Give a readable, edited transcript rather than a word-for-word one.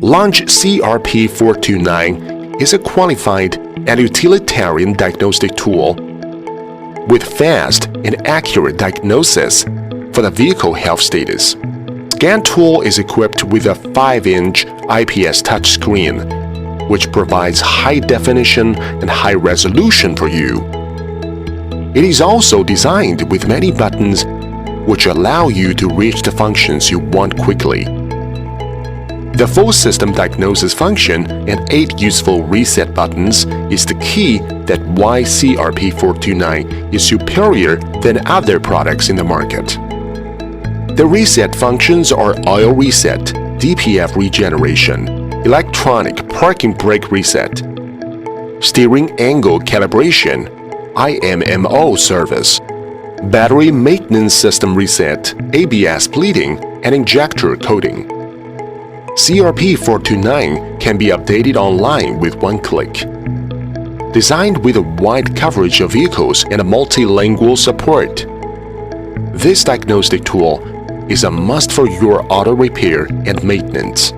Launch CRP429 is a qualified and utilitarian diagnostic tool with fast and accurate diagnosis for the vehicle health status. Scan tool is equipped with a 5-inch IPS touchscreen, which provides high definition and high resolution for you. It is also designed with many buttons which allow you to reach the functions you want quickly. The full system diagnosis function and 8 useful reset buttons is the key that why CRP429 is superior than other products in the market. The reset functions are oil reset, DPF regeneration, electronic parking brake reset, steering angle calibration, IMMO service, battery maintenance system reset, ABS bleeding, and injector coating. CRP429 can be updated online with one click. Designed with a wide coverage of vehicles and a multilingual support, this diagnostic tool is a must for your auto repair and maintenance.